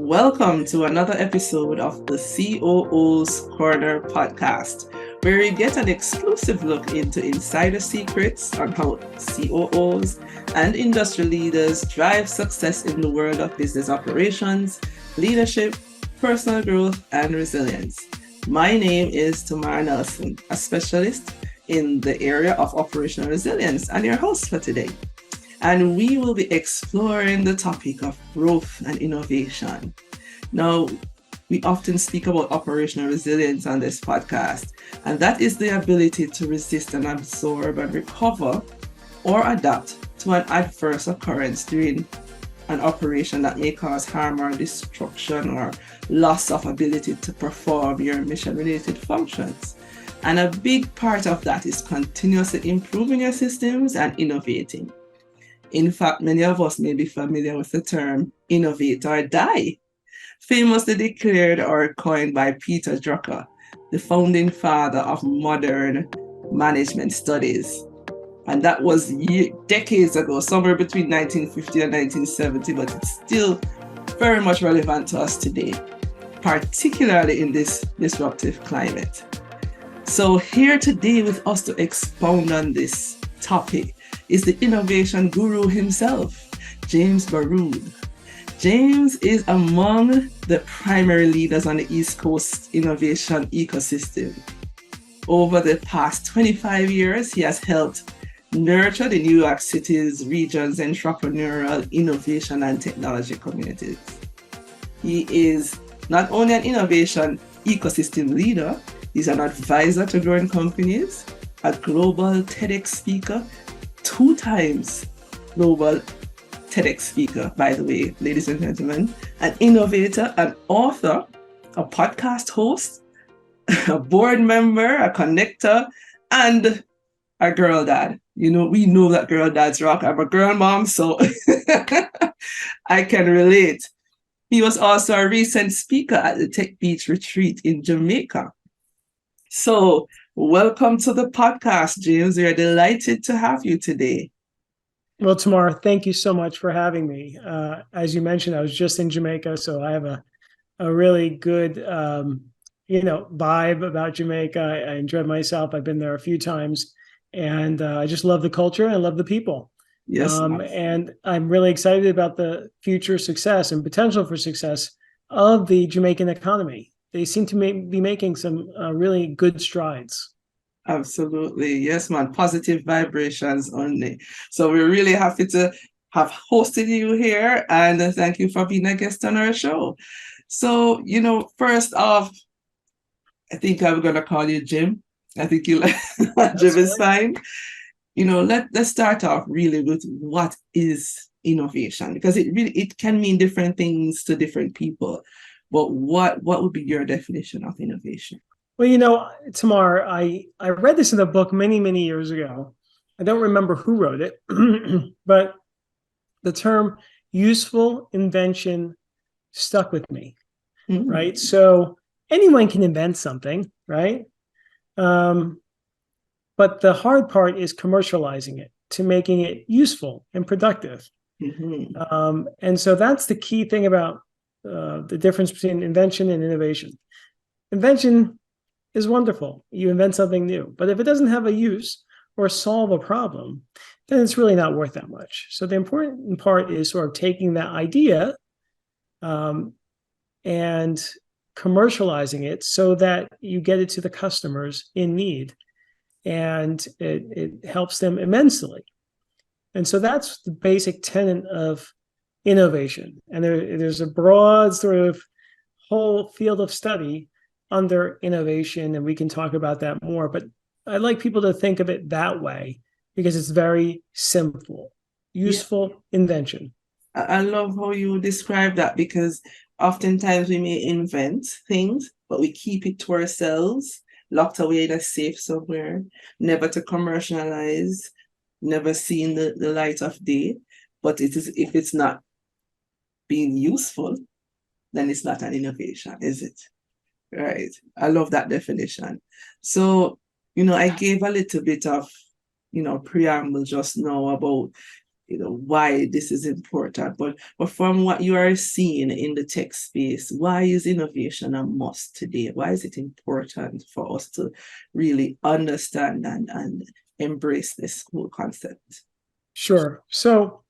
Welcome to another episode of the COO's Corner podcast, where you get an exclusive look into insider secrets on how COOs and industry leaders drive success in the world of business operations, leadership, personal growth, and resilience. My name is Tamara Nelson, a specialist in the area of operational resilience, and your host for today. And we will be exploring the topic of growth and innovation. Now, we often speak about operational resilience on this podcast, and that is the ability to resist and absorb and recover or adapt to an adverse occurrence during an operation that may cause harm or destruction or loss of ability to perform your mission-related functions. And a big part of that is continuously improving your systems and innovating. In fact, many of us may be familiar with the term innovate or die, famously declared or coined by Peter Drucker, the founding father of modern management studies. And that was decades ago, somewhere between 1950 and 1970, but it's still very much relevant to us today, particularly in this disruptive climate. So here today with us to expound on this topic is the innovation guru himself, James Barrood. James is among the primary leaders on the East Coast innovation ecosystem. Over the past 25 years, he has helped nurture the New York City's region's entrepreneurial innovation and technology communities. He is not only an innovation ecosystem leader, he's an advisor to growing companies, a global TEDx speaker, 2 times global TEDx speaker, by the way, ladies and gentlemen, an innovator, an author, a podcast host, a board member, a connector, and a girl dad. You know, we know that girl dads rock. I'm a girl mom, so I can relate. He was also a recent speaker at the Tech Beach Retreat in Jamaica. So welcome to the podcast, James. We are delighted to have you today. Well, Tamara, thank you so much for having me. As you mentioned, I was just in Jamaica, so I have a really good, vibe about Jamaica. I enjoyed myself. I've been there a few times, and I just love the culture and I love the people. Yes. And I'm really excited about the future success and potential for success of the Jamaican economy. They seem to be making some really good strides. Absolutely. Yes, man. Positive vibrations only. So we're really happy to have hosted you here, and thank you for being a guest on our show. So, first off, I think I'm going to call you Jim. I think you Jim is fine. Let's start off really with what is innovation, because it can mean different things to different people. But what would be your definition of innovation? Well, Tamar, I read this in a book many, many years ago. I don't remember who wrote it, but the term useful invention stuck with me, right? So anyone can invent something, right? But the hard part is commercializing it to making it useful and productive. And so that's the key thing about the difference between invention and innovation. Invention is wonderful. You invent something new, but if it doesn't have a use or solve a problem, then it's really not worth that much. So the important part is sort of taking that idea and commercializing it so that you get it to the customers in need, and it helps them immensely. And so that's the basic tenet of innovation. And there's a broad sort of whole field of study under innovation, and we can talk about that more. But I'd like people to think of it that way because it's very simple. Useful invention. I love how you describe that, because oftentimes we may invent things, but we keep it to ourselves, locked away in a safe somewhere, never to commercialize, never seen the light of day. But if it's not being useful, then it's not an innovation, is it? Right. I love that definition. So, I gave a little bit of, preamble just now about why this is important. But from what you are seeing in the tech space, why is innovation a must today? Why is it important for us to really understand and embrace this whole concept? Sure. So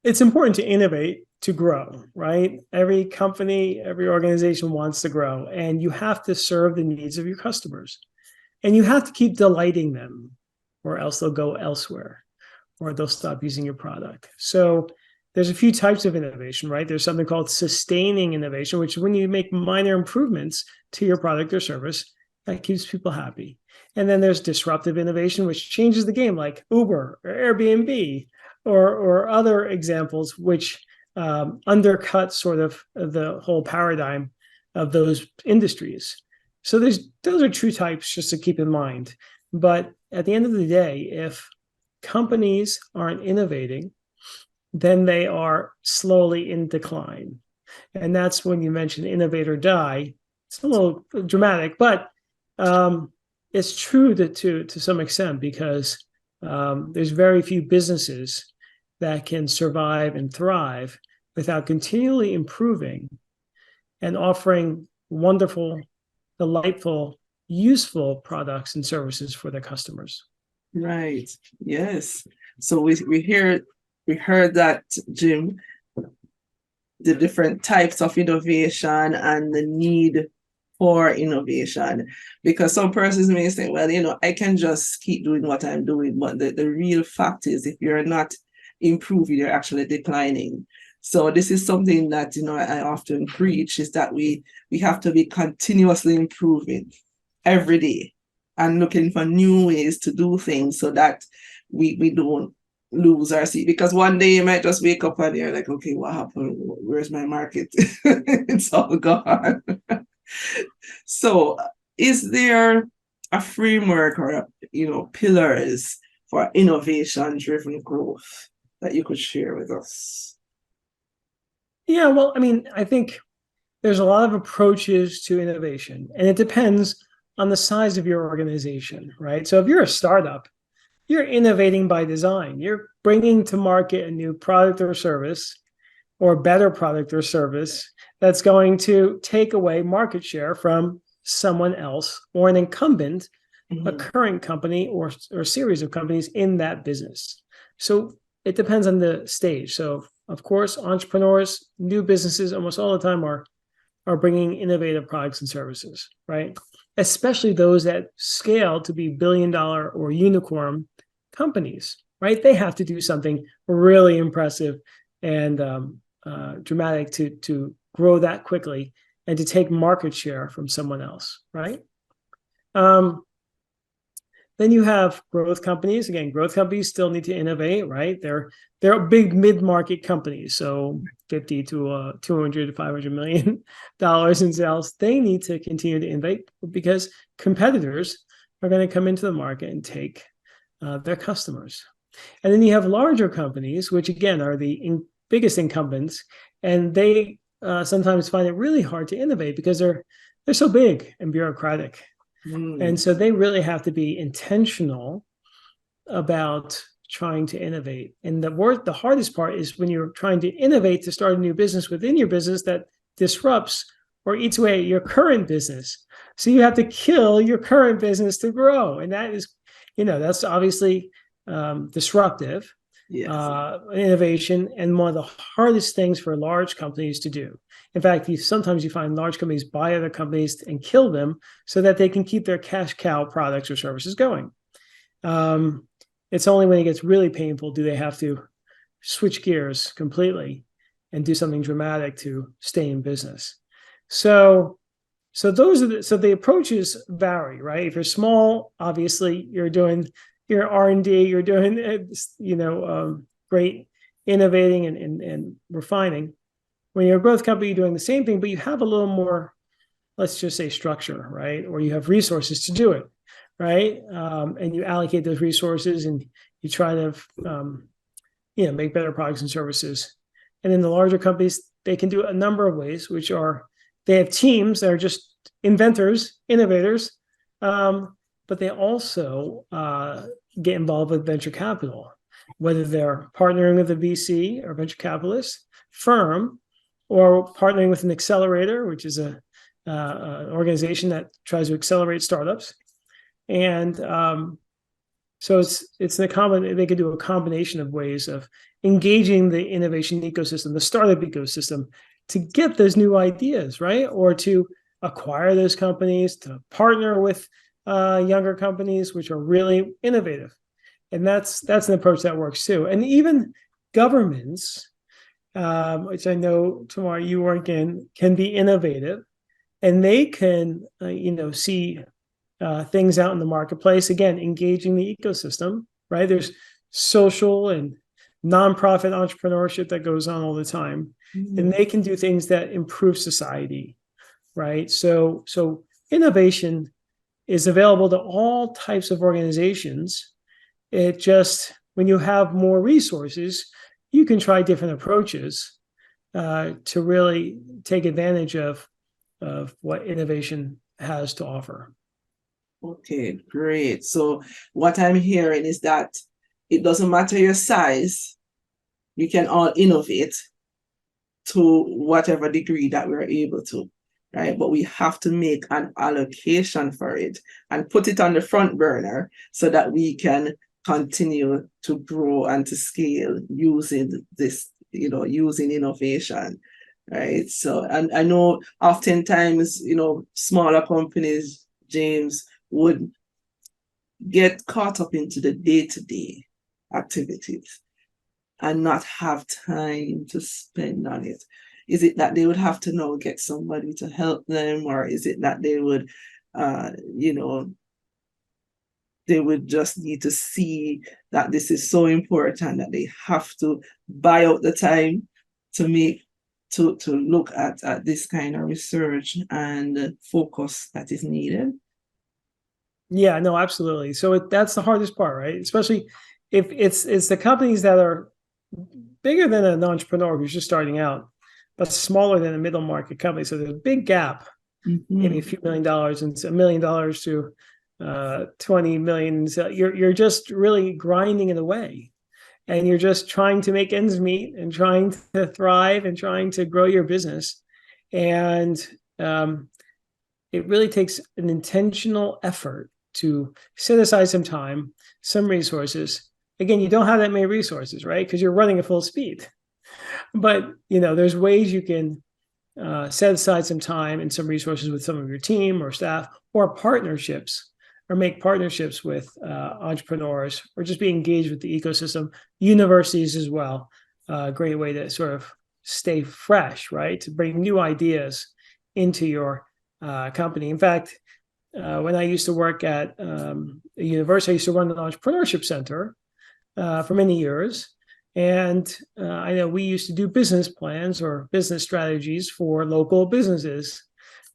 it's important to innovate to grow, right? Every company, every organization wants to grow, and you have to serve the needs of your customers. And you have to keep delighting them, or else they'll go elsewhere, or they'll stop using your product. So there's a few types of innovation, right? There's something called sustaining innovation, which is when you make minor improvements to your product or service, that keeps people happy. And then there's disruptive innovation, which changes the game, like Uber or Airbnb or other examples, which undercut sort of the whole paradigm of those industries. So those are two types just to keep in mind. But at the end of the day, if companies aren't innovating, then they are slowly in decline. And that's when you mention innovate or die. It's a little dramatic, but it's true to some extent, because there's very few businesses that can survive and thrive without continually improving and offering wonderful, delightful, useful products and services for their customers. Right. Yes. So we heard that, Jim, the different types of innovation and the need for innovation, because some persons may say, well, I can just keep doing what I'm doing, but the real fact is, if you're not improving, you're actually declining. So this is something that I often preach, is that we have to be continuously improving every day and looking for new ways to do things, so that we don't lose our seat. Because one day you might just wake up and you're like, okay, what happened? Where's my market? It's all gone. So is there a framework or pillars for innovation driven growth that you could share with us? Yeah, well, I think there's a lot of approaches to innovation, and it depends on the size of your organization, right? So if you're a startup, you're innovating by design. You're bringing to market a new product or service, or better product or service, that's going to take away market share from someone else or an incumbent, a current company or series of companies in that business. So it depends on the stage. So of course, entrepreneurs, new businesses, almost all the time are bringing innovative products and services, right? Especially those that scale to be billion-dollar or unicorn companies, right? They have to do something really impressive and dramatic to grow that quickly and to take market share from someone else, right? Then you have growth companies. Again, growth companies still need to innovate, right? They're big mid-market companies, so 50 to 200 to 500 million dollars in sales. They need to continue to innovate because competitors are going to come into the market and take their customers. And then you have larger companies, which again are the biggest incumbents, and they sometimes find it really hard to innovate because they're so big and bureaucratic. And so they really have to be intentional about trying to innovate. And the hardest part is when you're trying to innovate to start a new business within your business that disrupts or eats away at your current business. So you have to kill your current business to grow. And that is, that's obviously disruptive. Yes. Innovation, and one of the hardest things for large companies to do. In fact, sometimes you find large companies buy other companies and kill them so that they can keep their cash cow products or services going. It's only when it gets really painful do they have to switch gears completely and do something dramatic to stay in business. So the approaches vary, right? If you're small, obviously you're doing your R&D, you're doing, great innovating and refining. When you're a growth company, you're doing the same thing, but you have a little more, let's just say, structure, right? Or you have resources to do it, right? And you allocate those resources and you try to, make better products and services. And in the larger companies, they can do a number of ways, which are, they have teams that are just inventors, innovators, but they also get involved with venture capital. whether they're partnering with a VC or venture capitalist firm, or partnering with an accelerator, which is an organization that tries to accelerate startups. And so it's the common. They could do a combination of ways of engaging the innovation ecosystem, the startup ecosystem, to get those new ideas, right? Or to acquire those companies, to partner with younger companies which are really innovative. And that's an approach that works too. And even governments, which I know, Tamar, you work in, can be innovative, and they can see things out in the marketplace, again, engaging the ecosystem, right? There's social and nonprofit entrepreneurship that goes on all the time, and they can do things that improve society, right? So innovation is available to all types of organizations. It just, when you have more resources, you can try different approaches to really take advantage of what innovation has to offer. Okay, great. So what I'm hearing is that it doesn't matter your size, we can all innovate to whatever degree that we're able to, right? But we have to make an allocation for it and put it on the front burner so that we can continue to grow and to scale using this, using innovation, right? So, and I know oftentimes, smaller companies, James, would get caught up into the day-to-day activities and not have time to spend on it. Is it that they would have to now get somebody to help them, or is it that they would, they would just need to see that this is so important that they have to buy out the time to look at this kind of research and focus that is needed? Yeah, no, absolutely. So that's the hardest part, right? Especially if it's the companies that are bigger than an entrepreneur who's just starting out, but smaller than a middle market company. So there's a big gap, maybe a few $1 million and $1 million to 20 million. So you're just really grinding it away, and you're just trying to make ends meet and trying to thrive and trying to grow your business. And it really takes an intentional effort to set aside some time, some resources. Again, you don't have that many resources, right? Because you're running at full speed. But there's ways you can set aside some time and some resources with some of your team or staff, or partnerships, or make partnerships with entrepreneurs, or just be engaged with the ecosystem. Universities as well, a great way to sort of stay fresh, right? To bring new ideas into your company. In fact, when I used to work at a university, I used to run an entrepreneurship center for many years. And I know we used to do business plans or business strategies for local businesses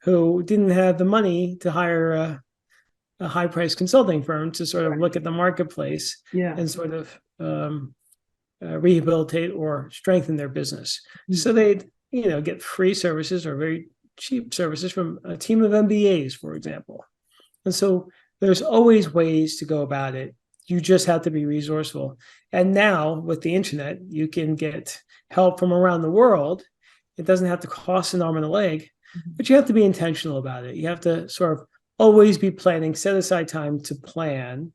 who didn't have the money to hire a high-priced consulting firm to sort of look at the marketplace and sort of rehabilitate or strengthen their business. So they'd get free services or very cheap services from a team of MBAs, for example. And so there's always ways to go about it. You just have to be resourceful. And now with the internet, you can get help from around the world. It doesn't have to cost an arm and a leg, but you have to be intentional about it. You have to sort of always be planning, set aside time to plan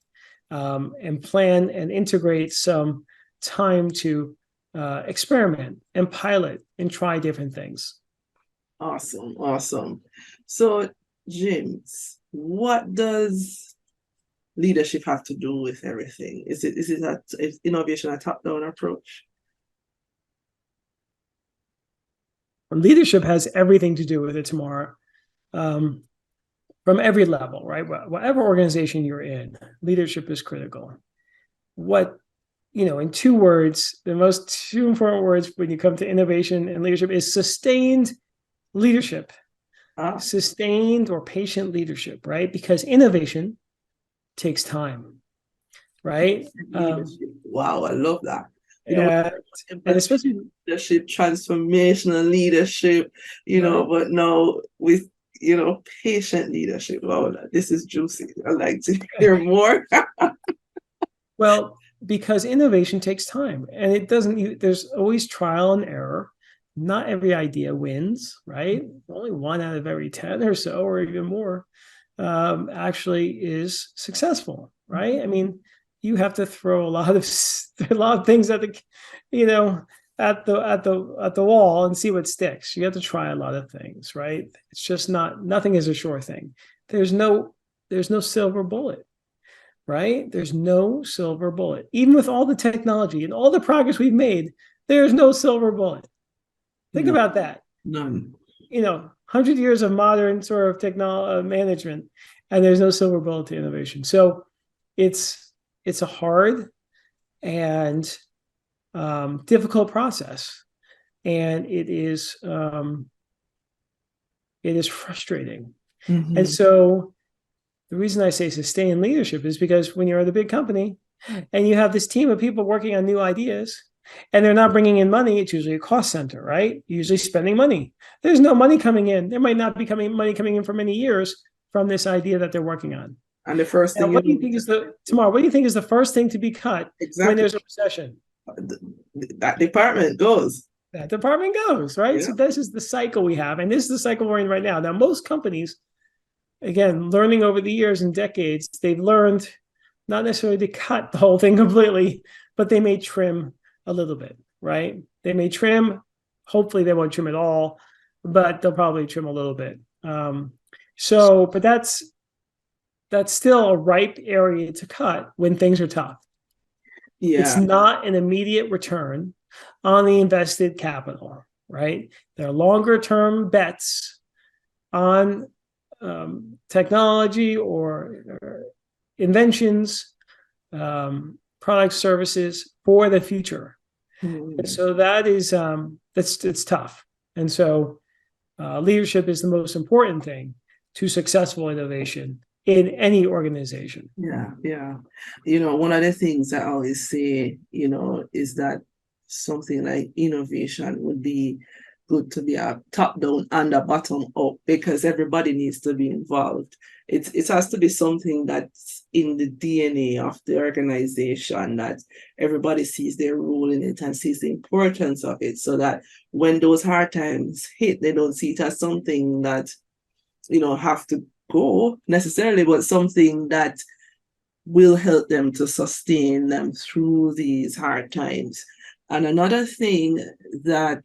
and integrate some time to experiment and pilot and try different things. Awesome. So, James, what does leadership have to do with everything? Is innovation a top-down approach? Leadership has everything to do with it, Tamara. From every level, right? Whatever organization you're in, leadership is critical. In 2 words, the most 2 important words when you come to innovation and leadership is sustained leadership. Sustained or patient leadership, right? Because innovation takes time, right? Wow, I love that. And especially leadership, transformational leadership, but now with patient leadership. Wow, this is juicy. I'd like to hear more. Well, because innovation takes time, and it doesn't. There's always trial and error. Not every idea wins, right? Only 1 out of every 10 or so, or even more, actually is successful, right? I mean, you have to throw a lot of things at the, at the wall and see what sticks. You have to try a lot of things, right? It's just nothing is a sure thing. There's no silver bullet, right? There's no silver bullet. Even with all the technology and all the progress we've made, there's no silver bullet. Think about that. None. 100 years of modern sort of technology management, and there's no silver bullet to innovation. So it's a hard and difficult process, and it is frustrating. Mm-hmm. And so the reason I say sustain leadership is because when you're at a big company and you have this team of people working on new ideas, and they're not bringing in money, it's usually a cost center, right? Usually spending money. There's no money coming in. There might not be money coming in for many years from this idea that they're working on. And the first thing what do you think is the first thing to be cut when there's a recession? That department goes. That department goes, right? Yeah. So this is the cycle we have, and this is the cycle we're in right now. Now, most companies, again, learning over the years and decades, they've learned not necessarily to cut the whole thing completely, but they may trim a little bit, right? They may trim. Hopefully they won't trim at all, but they'll probably trim a little bit. But that's still a ripe area to cut when things are tough. Yeah. It's not an immediate return on the invested capital, right? There are longer term bets on technology or inventions, products, services for the future. Mm-hmm. So that is it's tough. And so leadership is the most important thing to successful innovation in any organization. Yeah. One of the things I always say, is that something like innovation would be good to be a top down and a bottom up, because everybody needs to be involved. It has to be something that's in the DNA of the organization, that everybody sees their role in it and sees the importance of it, so that when those hard times hit, they don't see it as something that, have to go necessarily, but something that will help them to sustain them through these hard times. And another thing that,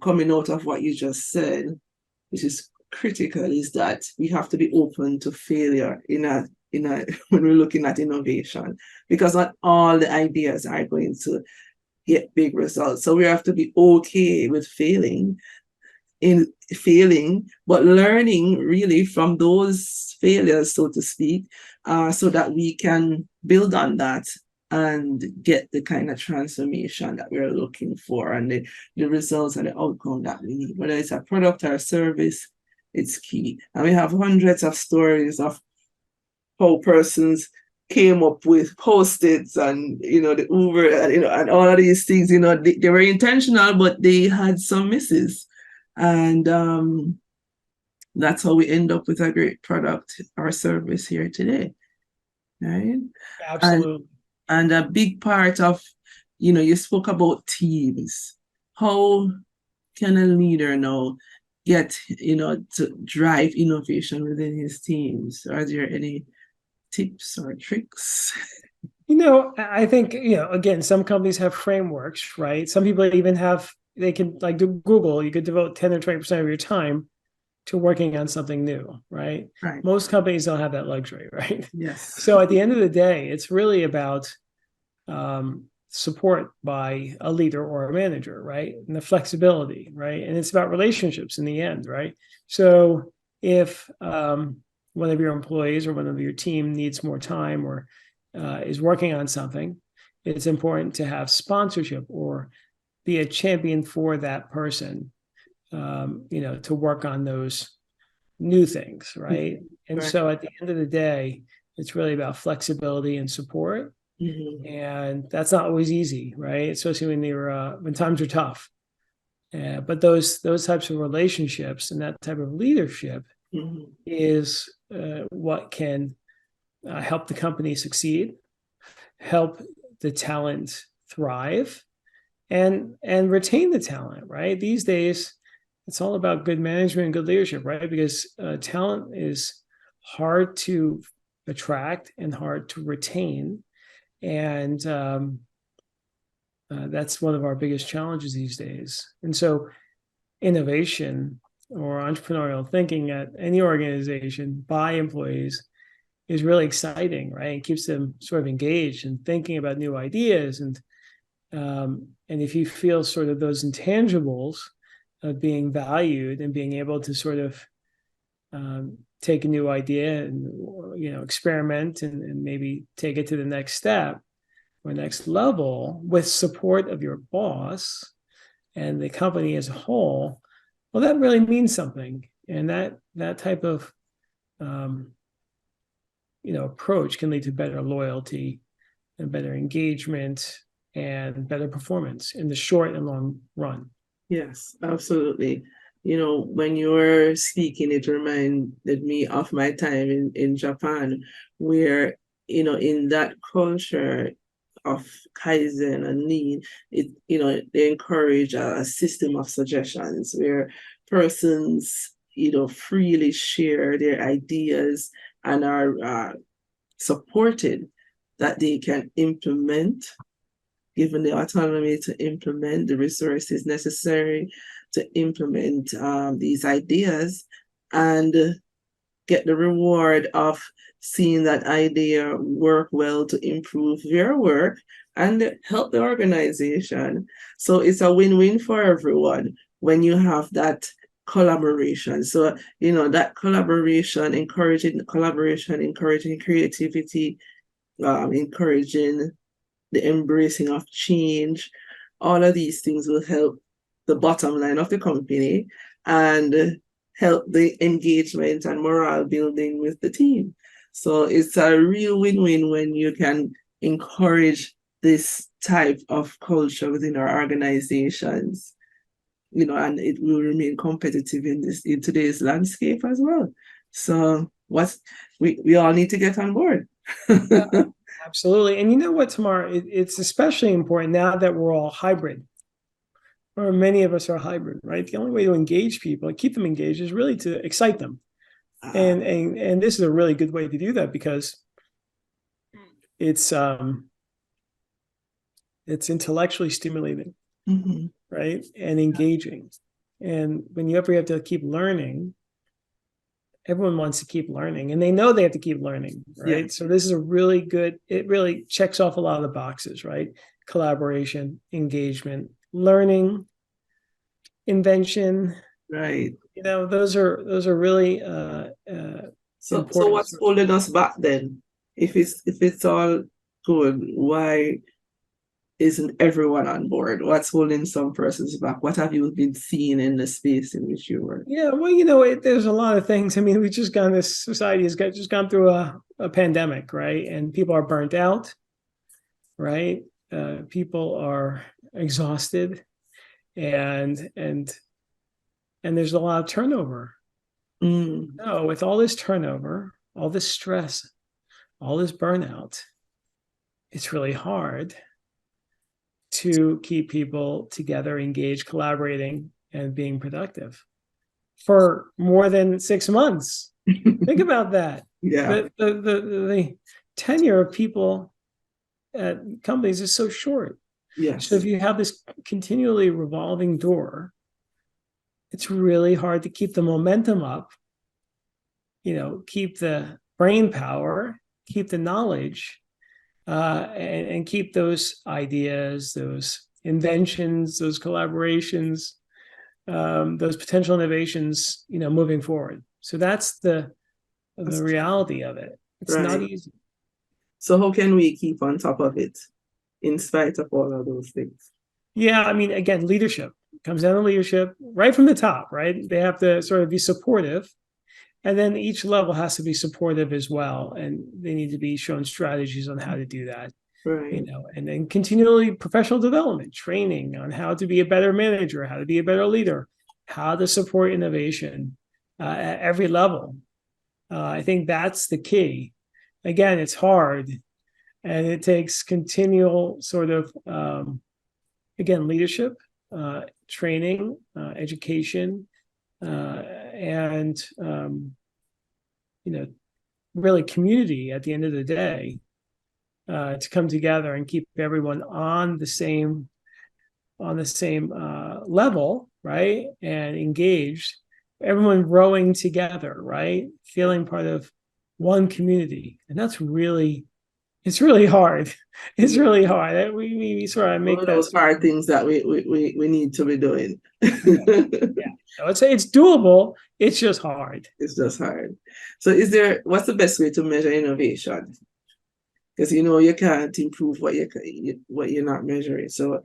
coming out of what you just said, which is critical, is that we have to be open to failure when we're looking at innovation, because not all the ideas are going to get big results. So we have to be okay with failing, but learning really from those failures, so to speak, so that we can build on that and get the kind of transformation that we're looking for, and the results and the outcome that we need. Whether it's a product or a service, it's key. And we have hundreds of stories of how persons came up with Post-its and, the Uber, and all of these things, they were intentional, but they had some misses. And that's how we end up with a great product or service here today, right? Absolutely. And a big part of, you spoke about teams. How can a leader now get, to drive innovation within his teams? Are there any tips or tricks? I think, again, some companies have frameworks, right? Some people even they can, like Google, you could devote 10 or 20% of your time to working on something new, right? Right. Most companies don't have that luxury, right? Yes. So at the end of the day, it's really about support by a leader or a manager, right? And the flexibility, right? And it's about relationships in the end, right? So if one of your employees or one of your team needs more time or is working on something, it's important to have sponsorship or be a champion for that person, to work on those new things, right? And so at the end of the day, it's really about flexibility and support. Mm-hmm. And that's not always easy, right? Especially when times are tough. But those types of relationships and that type of leadership is what can help the company succeed help the talent thrive and retain the talent, right? These days, it's all about good management and good leadership, right? Because talent is hard to attract and hard to retain. And that's one of our biggest challenges these days. And so innovation or entrepreneurial thinking at any organization by employees is really exciting, right? It keeps them sort of engaged and thinking about new ideas. And if you feel sort of those intangibles of being valued and being able to sort of take a new idea and experiment and maybe take it to the next step or next level with support of your boss and the company as a whole, well, that really means something. And that type of approach can lead to better loyalty and better engagement and better performance in the short and long run. Yes, absolutely. When you were speaking, it reminded me of my time in Japan, where, in that culture of Kaizen and Lean, they encourage a system of suggestions where persons, freely share their ideas and are supported that they can implement, given the autonomy to implement the resources necessary to implement these ideas and get the reward of seeing that idea work well to improve their work and help the organization. So it's a win-win for everyone when you have that collaboration. So, that collaboration, encouraging creativity, encouraging the embracing of change, all of these things will help the bottom line of the company and help the engagement and morale building with the team. So it's a real win-win when you can encourage this type of culture within our organizations, and it will remain competitive in today's landscape as well. So we all need to get on board. Yeah, absolutely. And you know what, Tamar, it's especially important now that we're all hybrid, or many of us are hybrid, right? The only way to engage people, keep them engaged, is really to excite them. And this is a really good way to do that because it's intellectually stimulating, right? And engaging. And when you ever have to keep learning, everyone wants to keep learning and they know they have to keep learning, right? Yeah. So this is a really good, it really checks off a lot of the boxes, right? Collaboration, engagement, learning, invention, right? Those are really so what's holding us back then? If it's all good, why isn't everyone on board? What's holding some persons back? What have you been seeing in the space in which you work? Yeah, well, there's a lot of things. I mean, this society has just gone through a pandemic, right? And people are burnt out, right? People are exhausted, and there's a lot of turnover. No, with all this turnover, all this stress, all this burnout, it's really hard to keep people together, engaged, collaborating, and being productive for more than 6 months. Think about that. Yeah. The tenure of people at companies is so short. Yes. So if you have this continually revolving door, it's really hard to keep the momentum up, keep the brain power, keep the knowledge, and keep those ideas, those inventions, those collaborations, those potential innovations, moving forward. So that's the reality of it. It's not easy. So how can we keep on top of it in spite of all of those things? Yeah, I mean, again, leadership comes down to leadership right from the top, right? They have to sort of be supportive. And then each level has to be supportive as well. And they need to be shown strategies on how to do that. Right. And then continually professional development, training on how to be a better manager, how to be a better leader, how to support innovation at every level. I think that's the key. Again, it's hard. And it takes continual sort of, again, leadership, training, education, and, really community at the end of the day, to come together and keep everyone on the same level, right? And engaged, everyone growing together, right? Feeling part of one community. And it's really hard. It's really hard. We sort of make All those hard things that we need to be doing. Yeah. I would say it's doable. It's just hard. It's just hard. So what's the best way to measure innovation? Because you can't improve what you're not measuring. So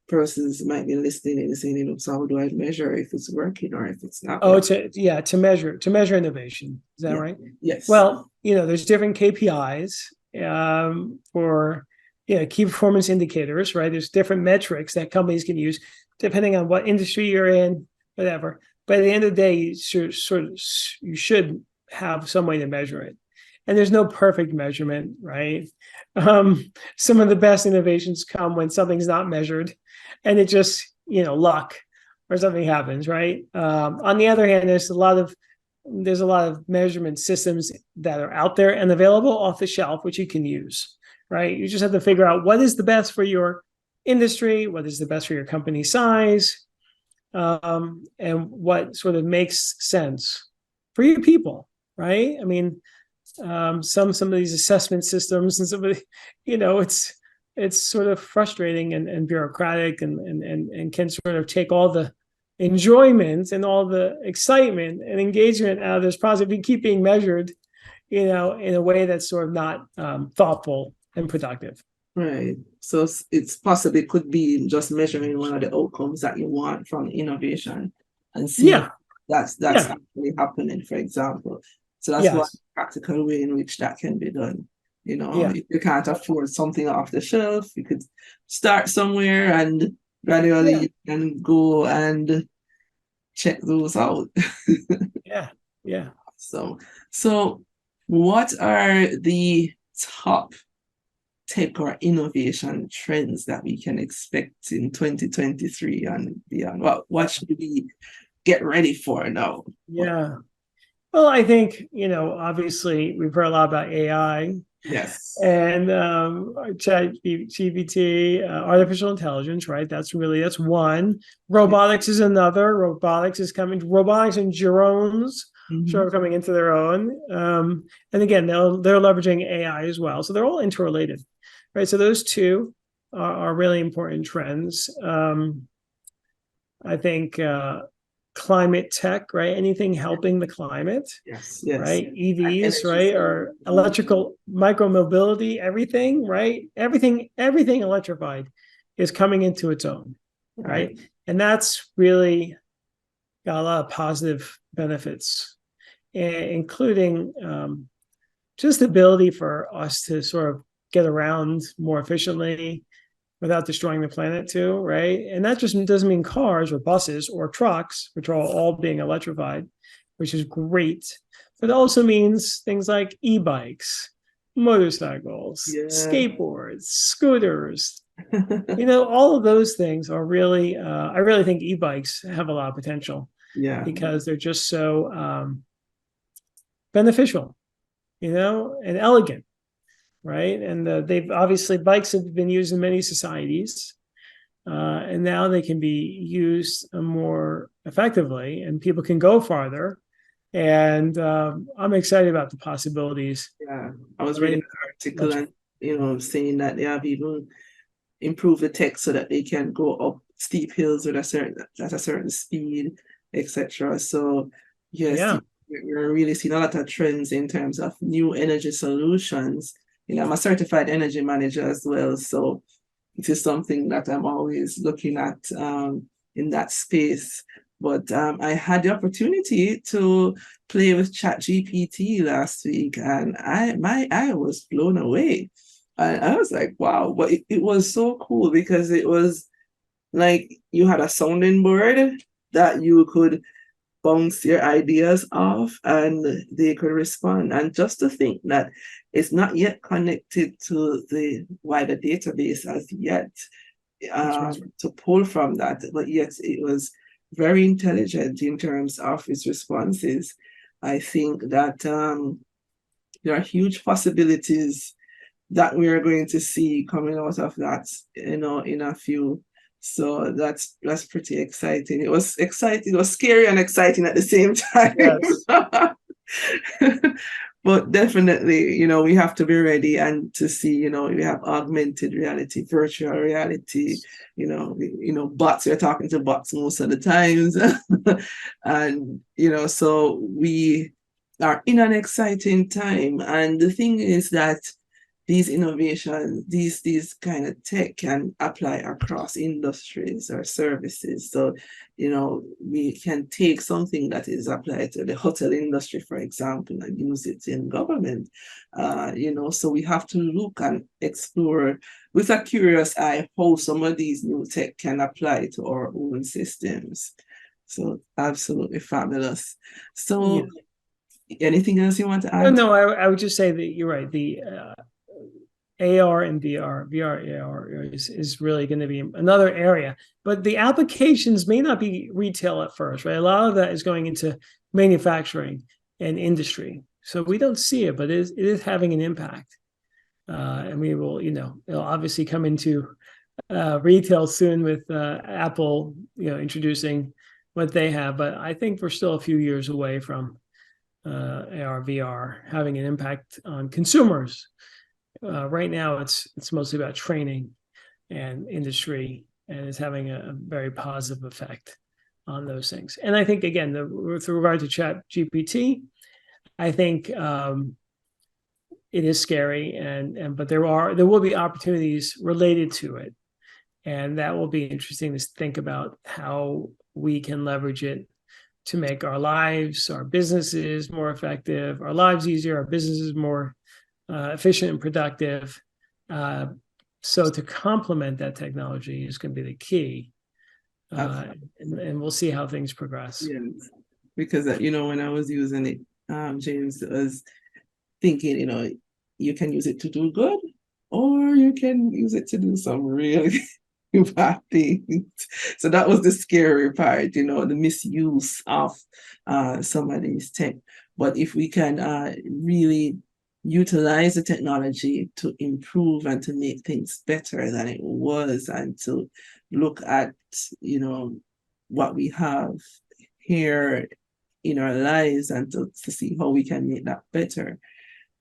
persons might be listening and saying, so how do I measure if it's working or if it's not working? To measure innovation. Is that right? Yes. Well, there's different KPIs for key performance indicators, right? There's different metrics that companies can use depending on what industry you're in, whatever. But at the end of the day, you should have some way to measure it. And there's no perfect measurement, right? Some of the best innovations come when something's not measured and it just, luck or something happens, right? On the other hand, there's a lot of measurement systems that are out there and available off the shelf, which you can use, right? You just have to figure out what is the best for your industry, what is the best for your company size, and what sort of makes sense for your people, right? I mean, some of these assessment systems and some of the, it's sort of frustrating and bureaucratic and can sort of take all the enjoyment and all the excitement and engagement out of this process. We keep being measured, in a way that's sort of not thoughtful and productive. Right. So it's possibly could be just measuring one of the outcomes that you want from innovation and see that's actually happening, for example. So that's one practical way in which that can be done. If you can't afford something off the shelf, you could start somewhere and gradually you can go and check those out. Yeah. So what are the top tech or innovation trends that we can expect in 2023 and beyond? What should we get ready for now? Yeah. Well, I think, obviously we've heard a lot about AI. Yes. And GPT, artificial intelligence, right? That's one. Robotics is another. Robotics is coming. Robotics and drones sort of coming into their own. And again, they're leveraging AI as well. So they're all interrelated, right? So those two are really important trends. I think climate tech, right? Anything helping the climate, yes. Right? EVs, right? Or electrical micromobility, everything, right? Everything electrified is coming into its own, right? And that's really got a lot of positive benefits, including just the ability for us to sort of get around more efficiently without destroying the planet too, right? And that just doesn't mean cars or buses or trucks, which are all being electrified, which is great. But it also means things like e-bikes, motorcycles, skateboards, scooters. All of those things are really, I really think e-bikes have a lot of potential. Yeah. Because they're just so beneficial, and elegant. Right. And bikes have been used in many societies. And now they can be used more effectively and people can go farther. And I'm excited about the possibilities. Yeah. I was reading an article and, saying that they have even improved the tech so that they can go up steep hills at a certain speed, etc. So, yes, we're really seeing a lot of trends in terms of new energy solutions. I'm a certified energy manager as well, so it is something that I'm always looking at in that space. But I had the opportunity to play with ChatGPT last week, and I was blown away. And I was like, wow, but it was so cool because it was like you had a sounding board that you could bounce their ideas off and they could respond. And just to think that it's not yet connected to the wider database as yet, Right. to pull from that. But yes, it was very intelligent in terms of its responses. I think that there are huge possibilities that we are going to see coming out of that, in a few. So that's pretty exciting. It was exciting. It was scary and exciting at the same time. Yes. But definitely, we have to be ready and to see, we have augmented reality, virtual reality, bots, we're talking to bots most of the times. And, so we are in an exciting time. And the thing is that these innovations, these kind of tech can apply across industries or services. So, we can take something that is applied to the hotel industry, for example, and use it in government. So we have to look and explore with a curious eye how some of these new tech can apply to our own systems. So absolutely fabulous. So anything else you want to add? No, I would just say that you're right. The AR and VR, AR is really going to be another area, but the applications may not be retail at first, right? A lot of that is going into manufacturing and industry. So we don't see it, but it is having an impact. And we will, it'll obviously come into retail soon with Apple, introducing what they have. But I think we're still a few years away from AR, VR having an impact on consumers. Right now, it's mostly about training and industry, and it's having a very positive effect on those things. And I think, again, with regard to Chat GPT, I think it is scary, but there will be opportunities related to it, and that will be interesting to think about how we can leverage it to make our lives, our businesses more effective, our lives easier, our businesses more efficient and productive. So to complement that technology is going to be the key, and we'll see how things progress. Yes, because when I was using it, James was thinking, you can use it to do good, or you can use it to do some really bad things. So that was the scary part, the misuse of some of these tech. But if we can really utilize the technology to improve and to make things better than it was, and to look at, what we have here in our lives, and to see how we can make that better.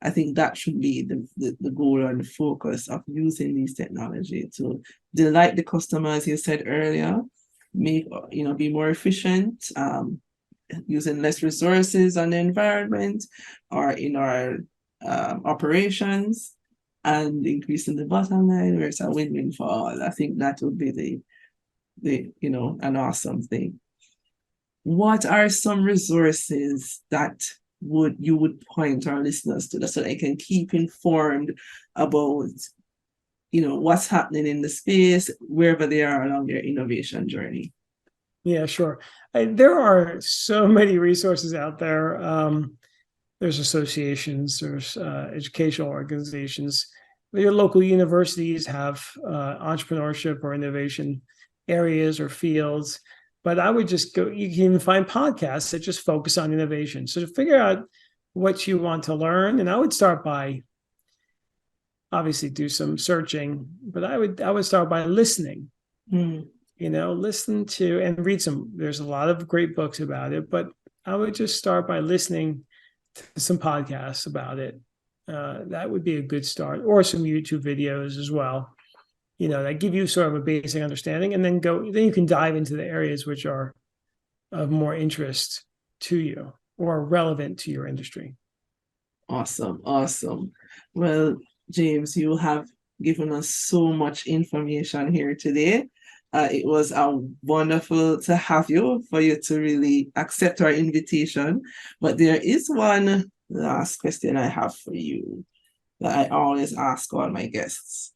I think that should be the goal and the focus of using these technology to delight the customer, as you said earlier, make, be more efficient, using less resources on the environment or in our operations, and increasing the bottom line, where it's a win-win for all. I think that would be an awesome thing. What are some resources that you would point our listeners to, so they can keep informed about what's happening in the space wherever they are along their innovation journey? Yeah, sure. There are so many resources out there. There's associations, there's educational organizations. Your local universities have entrepreneurship or innovation areas or fields. But I would just go, you can even find podcasts that just focus on innovation. So to figure out what you want to learn, and I would start by, obviously do some searching, but I would start by listening. Listen to and read some. There's a lot of great books about it, but I would just start by listening to some podcasts about it. That would be a good start, or some YouTube videos as well. That give you sort of a basic understanding, and then you can dive into the areas which are of more interest to you or relevant to your industry. Awesome. Well, James, you have given us so much information here today. It was wonderful to have you, for you to really accept our invitation. But there is one last question I have for you that I always ask all my guests.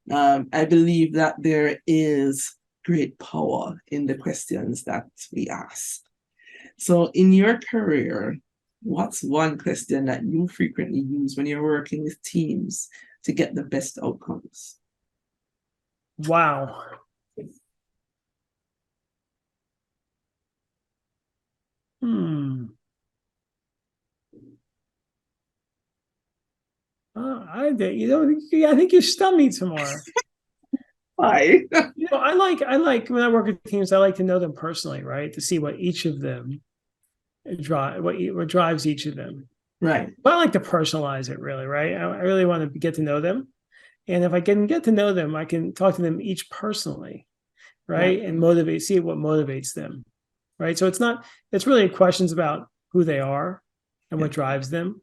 I believe that there is great power in the questions that we ask. So in your career, what's one question that you frequently use when you're working with teams to get the best outcomes? Wow. Hmm. I did. I think you stumped me tomorrow. Why? I like when I work with teams, I like to know them personally, right? To see what each of them what drives each of them. Right. But I like to personalize it, really, right? I really want to get to know them, and if I can get to know them, I can talk to them each personally, right? And see what motivates them, right? So it's really questions about who they are and what drives them,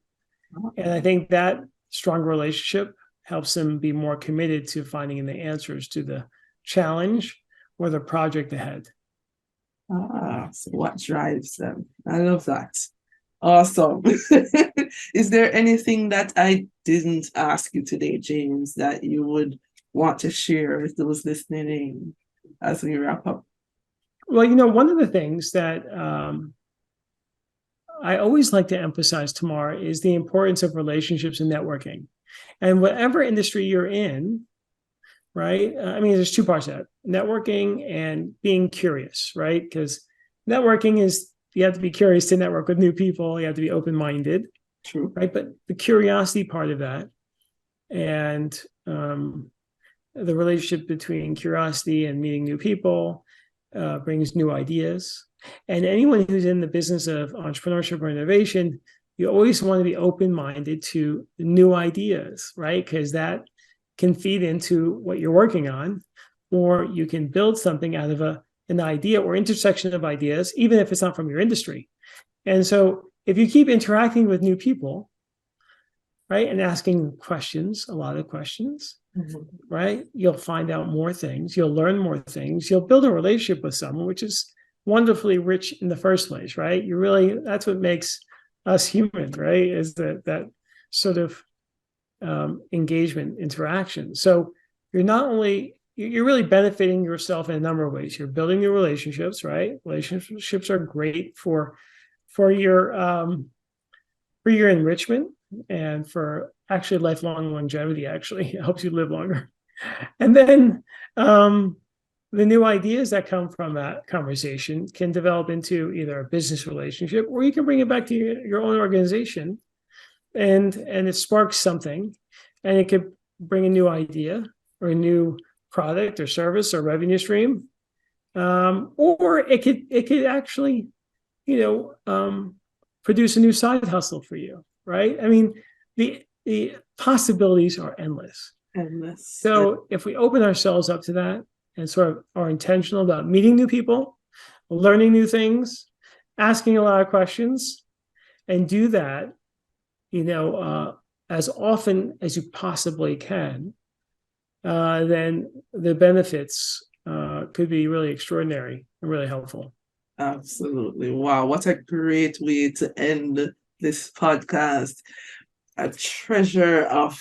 and I think that strong relationship helps them be more committed to finding the answers to the challenge or the project ahead. So what drives them? I love that. Awesome. Is there anything that I didn't ask you today, James, that you would want to share with those listening in as we wrap up? Well, one of the things that I always like to emphasize, Tamar, is the importance of relationships and networking. And whatever industry you're in, right? I mean, there's two parts of that: networking and being curious, right? Because networking is, you have to be curious to network with new people. You have to be open-minded, True. right? But the curiosity part of that and the relationship between curiosity and meeting new people brings new ideas. And anyone who's in the business of entrepreneurship or innovation, you always want to be open-minded to new ideas, right? Because that can feed into what you're working on, or you can build something out of an idea or intersection of ideas, even if it's not from your industry. And so if you keep interacting with new people, right, and asking questions, a lot of questions, right, you'll find out more things, you'll learn more things, you'll build a relationship with someone, which is wonderfully rich in the first place, right? That's what makes us human, right? Is that sort of engagement, interaction. So you're really benefiting yourself in a number of ways. You're building new relationships, right? Relationships are great for your enrichment and for actually lifelong longevity. Actually, it helps you live longer. And then the new ideas that come from that conversation can develop into either a business relationship, or you can bring it back to your own organization, and it sparks something, and it could bring a new idea or a new product or service or revenue stream, or it could actually, produce a new side hustle for you, right? I mean, the possibilities are endless. So if we open ourselves up to that and sort of are intentional about meeting new people, learning new things, asking a lot of questions, and do that, as often as you possibly can, then the benefits could be really extraordinary and really helpful. Absolutely. Wow, what a great way to end this podcast. A treasure of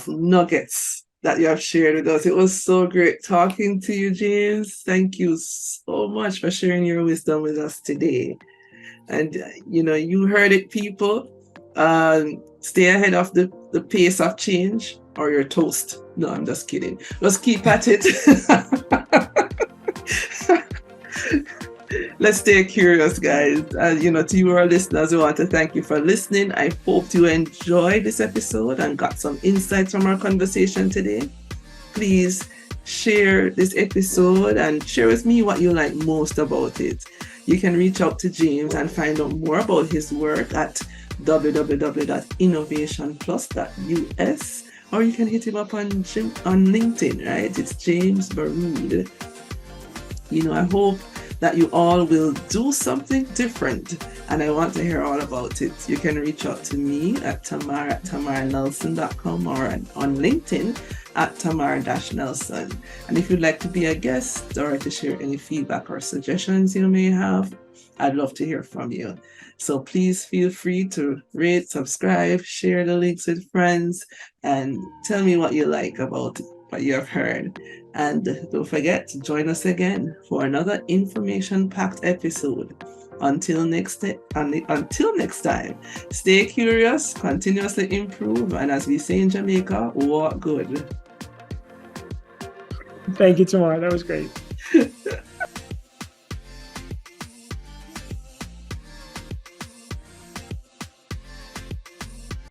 nuggets that you have shared with us. It was so great talking to you, James. Thank you so much for sharing your wisdom with us today. And you heard it, people. Stay ahead of the pace of change, or you're toast. No, I'm just kidding. Just keep at it. Let's stay curious, guys. To you, our listeners, we want to thank you for listening. I hope you enjoyed this episode and got some insights from our conversation today. Please share this episode and share with me what you like most about it. You can reach out to James and find out more about his work at www.innovationplus.us, or you can hit him up on LinkedIn, right? It's James Barrood. I hope that you all will do something different, and I want to hear all about it. You can reach out to me at tamar@tamarnelson.com, or on LinkedIn at Tamar-Nelson. And if you'd like to be a guest or to share any feedback or suggestions you may have, I'd love to hear from you. So please feel free to rate, subscribe, share the links with friends, and tell me what you like about what you have heard. And don't forget to join us again for another information-packed episode Until next time, stay curious, continuously improve, and as we say in Jamaica, walk good. Thank you, Tamar. That was great.